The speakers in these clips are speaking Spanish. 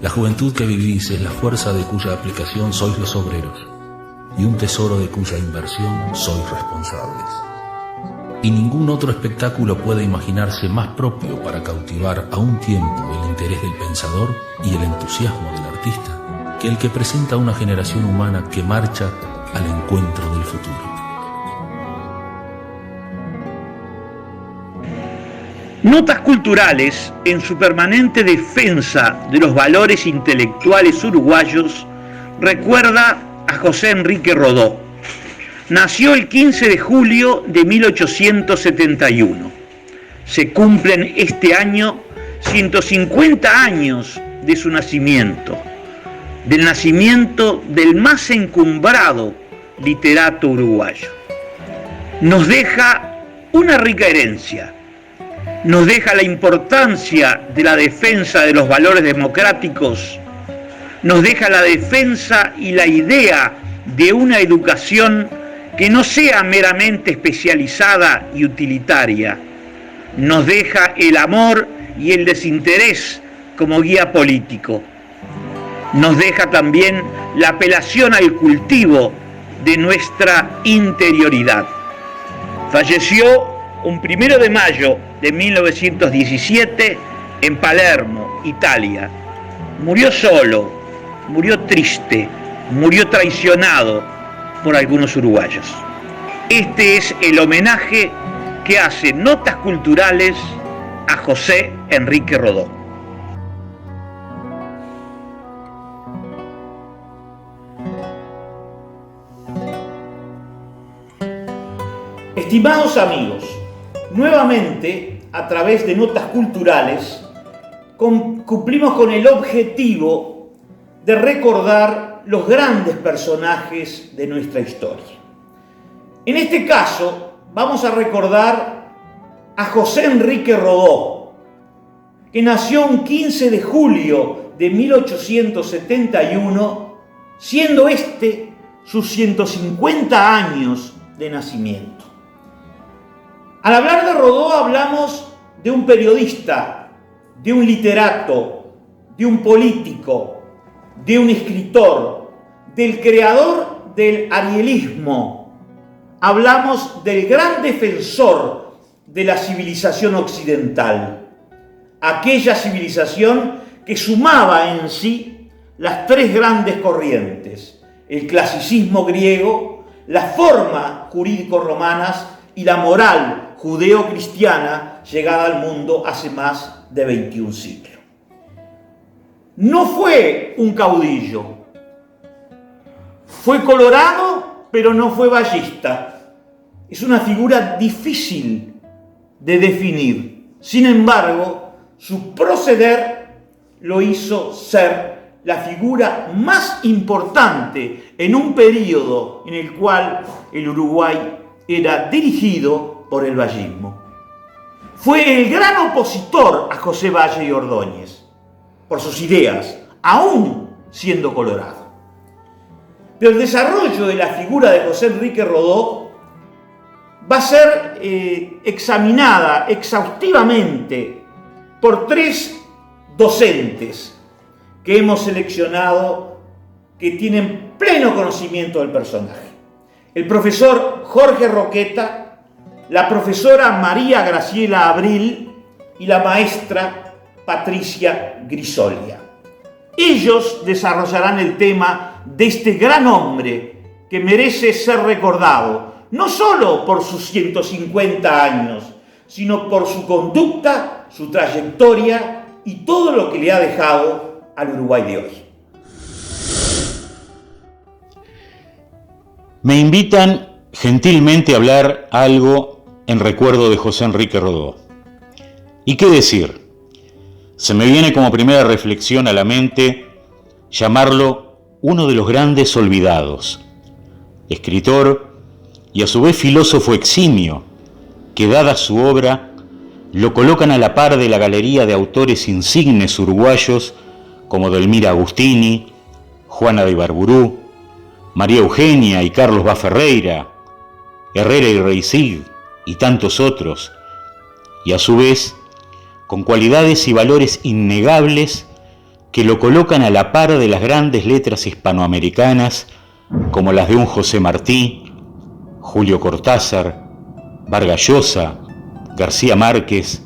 La juventud que vivís es la fuerza de cuya aplicación sois los obreros, y un tesoro de cuya inversión sois responsables. Y ningún otro espectáculo puede imaginarse más propio para cautivar a un tiempo el interés del pensador y el entusiasmo del artista que el que presenta a una generación humana que marcha al encuentro del futuro. Notas Culturales, en su permanente defensa de los valores intelectuales uruguayos, recuerda a José Enrique Rodó. Nació el 15 de julio de 1871. Se cumplen este año 150 años de su nacimiento, del nacimiento del más encumbrado literato uruguayo. Nos deja una rica herencia. Nos deja la importancia de la defensa de los valores democráticos, nos deja la defensa y la idea de una educación que no sea meramente especializada y utilitaria, nos deja el amor y el desinterés como guía político, nos deja también la apelación al cultivo de nuestra interioridad. Falleció un 1 de mayo de 1917 en Palermo, Italia. Murió solo, murió triste, murió traicionado por algunos uruguayos. Este es el homenaje que hace Notas Culturales a José Enrique Rodó. Estimados amigos, nuevamente, a través de Notas Culturales, cumplimos con el objetivo de recordar los grandes personajes de nuestra historia. En este caso, vamos a recordar a José Enrique Rodó, que nació un 15 de julio de 1871, siendo este sus 150 años de nacimiento. Al hablar de Rodó hablamos de un periodista, de un literato, de un político, de un escritor, del creador del arielismo. Hablamos del gran defensor de la civilización occidental, aquella civilización que sumaba en sí las tres grandes corrientes: el clasicismo griego, las formas jurídico-romanas y la moral judeo-cristiana llegada al mundo hace más de 21 siglos. No fue un caudillo, fue colorado, pero no fue ballista. Es una figura difícil de definir. Sin embargo, su proceder lo hizo ser la figura más importante en un periodo en el cual el Uruguay era dirigido por el vallismo. Fue el gran opositor a José Valle y Ordóñez por sus ideas, aún siendo colorado. Pero el desarrollo de la figura de José Enrique Rodó va a ser examinada exhaustivamente por tres docentes que hemos seleccionado que tienen pleno conocimiento del personaje. El profesor Jorge Roqueta, la profesora María Graciela Abril y la maestra Patricia Grisolia. Ellos desarrollarán el tema de este gran hombre que merece ser recordado, no solo por sus 150 años, sino por su conducta, su trayectoria y todo lo que le ha dejado al Uruguay de hoy. Me invitan gentilmente a hablar algo en recuerdo de José Enrique Rodó. ¿Y qué decir? Se me viene como primera reflexión a la mente llamarlo uno de los grandes olvidados, escritor y a su vez filósofo eximio, que dada su obra lo colocan a la par de la galería de autores insignes uruguayos como Delmira Agustini, Juana de Ibarburú, María Eugenia y Carlos Bá Ferreira, Herrera y Reisig y tantos otros, y a su vez con cualidades y valores innegables que lo colocan a la par de las grandes letras hispanoamericanas como las de un José Martí, Julio Cortázar, Vargas Llosa, García Márquez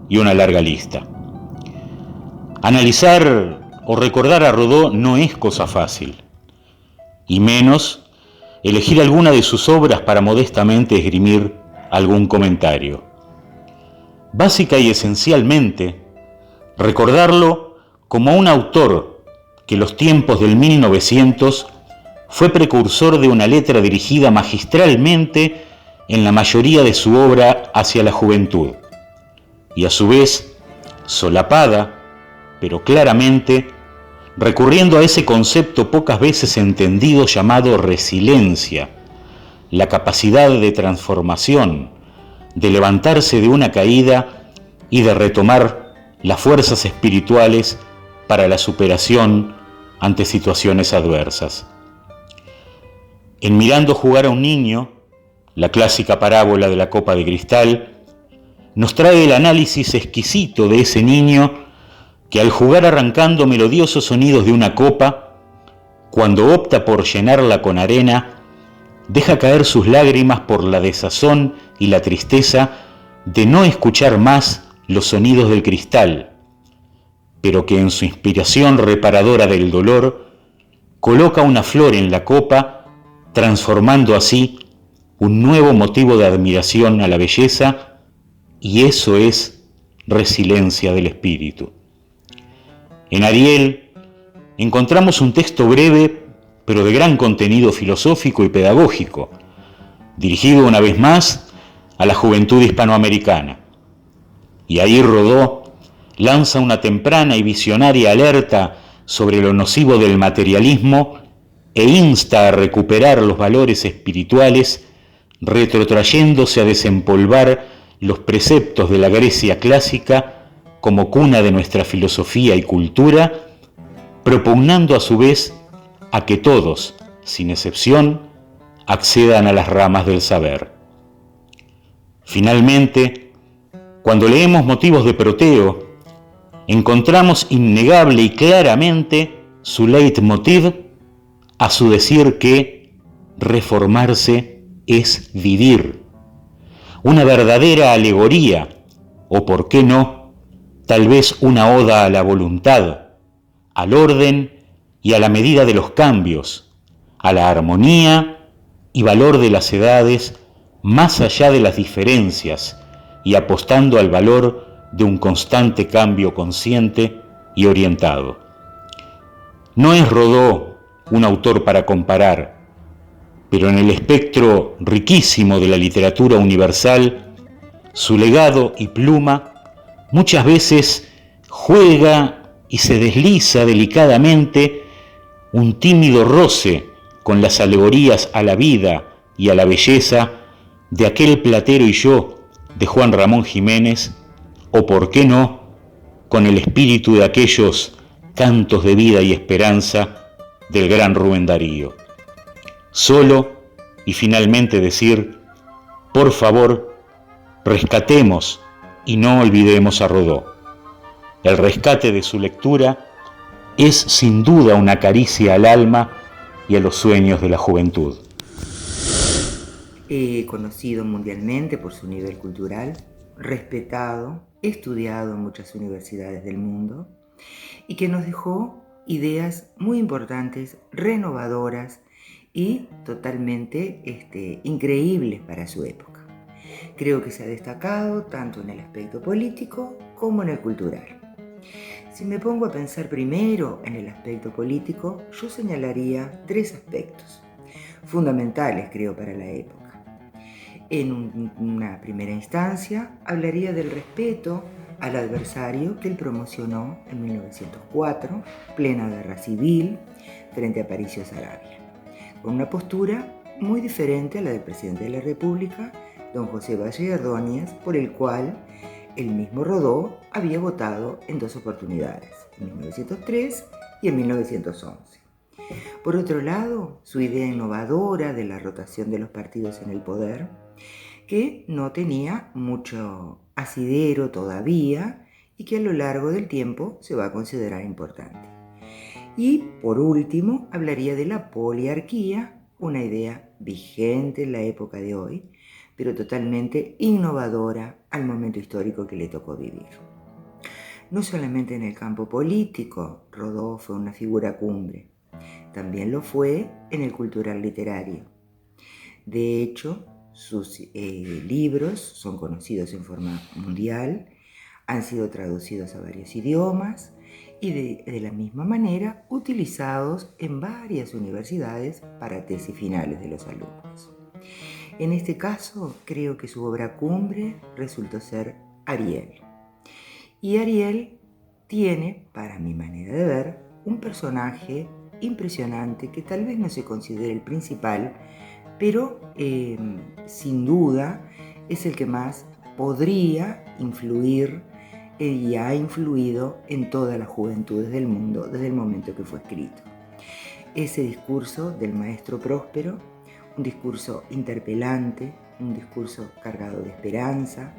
y una larga lista. Analizar o recordar a Rodó no es cosa fácil, y menos elegir alguna de sus obras para modestamente esgrimir algún comentario. Básica y esencialmente, recordarlo como un autor que en los tiempos del 1900 fue precursor de una letra dirigida magistralmente en la mayoría de su obra hacia la juventud, y a su vez solapada, pero claramente, recurriendo a ese concepto pocas veces entendido llamado resiliencia, la capacidad de transformación, de levantarse de una caída y de retomar las fuerzas espirituales para la superación ante situaciones adversas. En Mirando jugar a un niño, la clásica parábola de la copa de cristal, nos trae el análisis exquisito de ese niño que al jugar arrancando melodiosos sonidos de una copa, cuando opta por llenarla con arena, deja caer sus lágrimas por la desazón y la tristeza de no escuchar más los sonidos del cristal, pero que en su inspiración reparadora del dolor, coloca una flor en la copa, transformando así un nuevo motivo de admiración a la belleza, y eso es resiliencia del espíritu. En Ariel encontramos un texto breve, pero de gran contenido filosófico y pedagógico, dirigido una vez más a la juventud hispanoamericana. Y ahí Rodó lanza una temprana y visionaria alerta sobre lo nocivo del materialismo e insta a recuperar los valores espirituales, retrotrayéndose a desempolvar los preceptos de la Grecia clásica como cuna de nuestra filosofía y cultura, propugnando a su vez a que todos, sin excepción, accedan a las ramas del saber. Finalmente, cuando leemos Motivos de Proteo, encontramos innegable y claramente su leitmotiv a su decir que reformarse es vivir, una verdadera alegoría, o por qué no, tal vez una oda a la voluntad, al orden y a la medida de los cambios, a la armonía y valor de las edades más allá de las diferencias y apostando al valor de un constante cambio consciente y orientado. No es Rodó un autor para comparar, pero en el espectro riquísimo de la literatura universal, su legado y pluma muchas veces juega y se desliza delicadamente un tímido roce con las alegorías a la vida y a la belleza de Aquel platero y yo de Juan Ramón Jiménez, o por qué no, con el espíritu de aquellos cantos de vida y esperanza del gran Rubén Darío. Solo y finalmente decir, por favor, rescatemos y no olvidemos a Rodó. El rescate de su lectura es sin duda una caricia al alma y a los sueños de la juventud. Conocido mundialmente por su nivel cultural, respetado, estudiado en muchas universidades del mundo y que nos dejó ideas muy importantes, renovadoras y totalmente increíbles para su época. Creo que se ha destacado tanto en el aspecto político como en el cultural. Si me pongo a pensar primero en el aspecto político, yo señalaría 3 aspectos fundamentales, creo, para la época. En una primera instancia, hablaría del respeto al adversario que él promocionó en 1904, plena guerra civil, frente a Aparicio Saravia, con una postura muy diferente a la del presidente de la República, don José Valle Ordóñez, por el cual el mismo Rodó había votado en 2 oportunidades, en 1903 y en 1911. Por otro lado, su idea innovadora de la rotación de los partidos en el poder, que no tenía mucho asidero todavía y que a lo largo del tiempo se va a considerar importante. Y por último, hablaría de la poliarquía, una idea vigente en la época de hoy, pero totalmente innovadora al momento histórico que le tocó vivir. No solamente en el campo político, Rodó fue una figura cumbre, también lo fue en el cultural literario. De hecho, sus libros son conocidos en forma mundial, han sido traducidos a varios idiomas y de la misma manera utilizados en varias universidades para tesis finales de los alumnos. En este caso, creo que su obra cumbre resultó ser Ariel. Y Ariel tiene, para mi manera de ver, un personaje impresionante que tal vez no se considere el principal, pero sin duda es el que más podría influir y ha influido en todas las juventudes del mundo desde el momento que fue escrito. Ese discurso del maestro Próspero, un discurso interpelante, un discurso cargado de esperanza,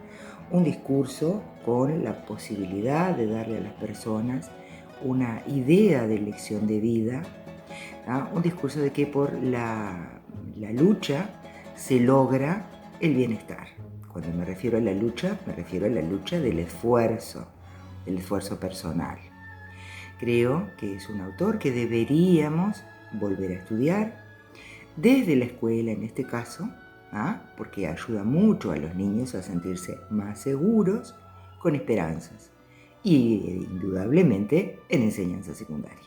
un discurso con la posibilidad de darle a las personas una idea de elección de vida, ¿no? Un discurso de que por la lucha se logra el bienestar. Cuando me refiero a la lucha, me refiero a la lucha del esfuerzo personal. Creo que es un autor que deberíamos volver a estudiar desde la escuela en este caso, porque ayuda mucho a los niños a sentirse más seguros, con esperanzas, y indudablemente en enseñanza secundaria.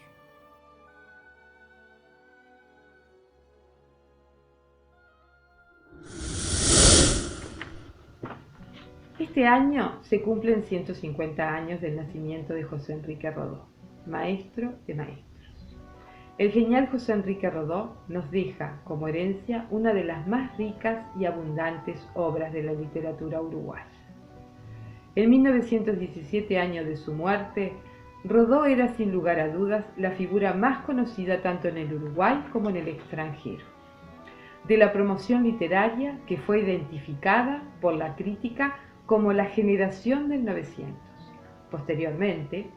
Este año se cumplen 150 años del nacimiento de José Enrique Rodó, maestro de maestros. El genial José Enrique Rodó nos deja como herencia una de las más ricas y abundantes obras de la literatura uruguaya. En 1917, año de su muerte, Rodó era sin lugar a dudas la figura más conocida tanto en el Uruguay como en el extranjero. De la promoción literaria que fue identificada por la crítica como la generación del 900. Posteriormente,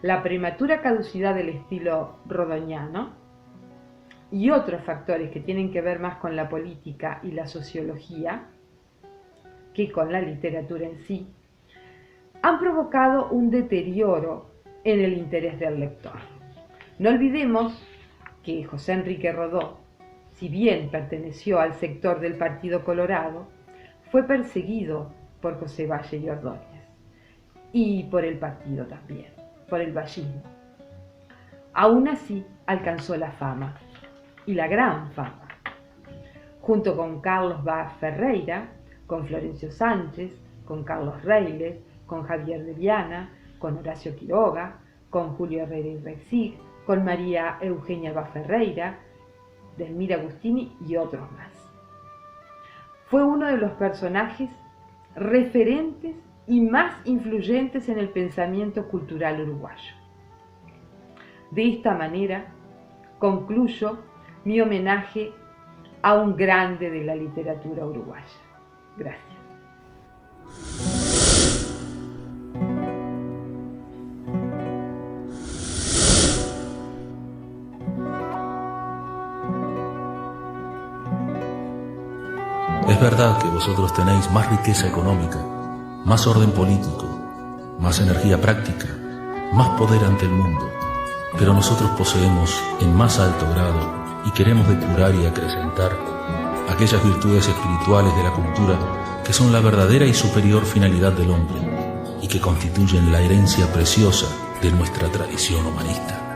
la prematura caducidad del estilo rodoniano y otros factores que tienen que ver más con la política y la sociología que con la literatura en sí, han provocado un deterioro en el interés del lector. No olvidemos que José Enrique Rodó, si bien perteneció al sector del Partido Colorado, fue perseguido por José Valle y Ordóñez y por el partido también, por el vallismo. Aún así alcanzó la fama, y la gran fama. Junto con Carlos Vaz Ferreira, con Florencio Sánchez, con Carlos Reiles, con Javier de Viana, con Horacio Quiroga, con Julio Herrera y Rexig, con María Eugenia Vaz Ferreira, Delmira Agustini y otros más. Fue uno de los personajes referentes y más influyentes en el pensamiento cultural uruguayo. De esta manera, concluyo mi homenaje a un grande de la literatura uruguaya. Gracias. Es verdad que vosotros tenéis más riqueza económica, más orden político, más energía práctica, más poder ante el mundo, pero nosotros poseemos en más alto grado y queremos depurar y acrecentar aquellas virtudes espirituales de la cultura que son la verdadera y superior finalidad del hombre y que constituyen la herencia preciosa de nuestra tradición humanista.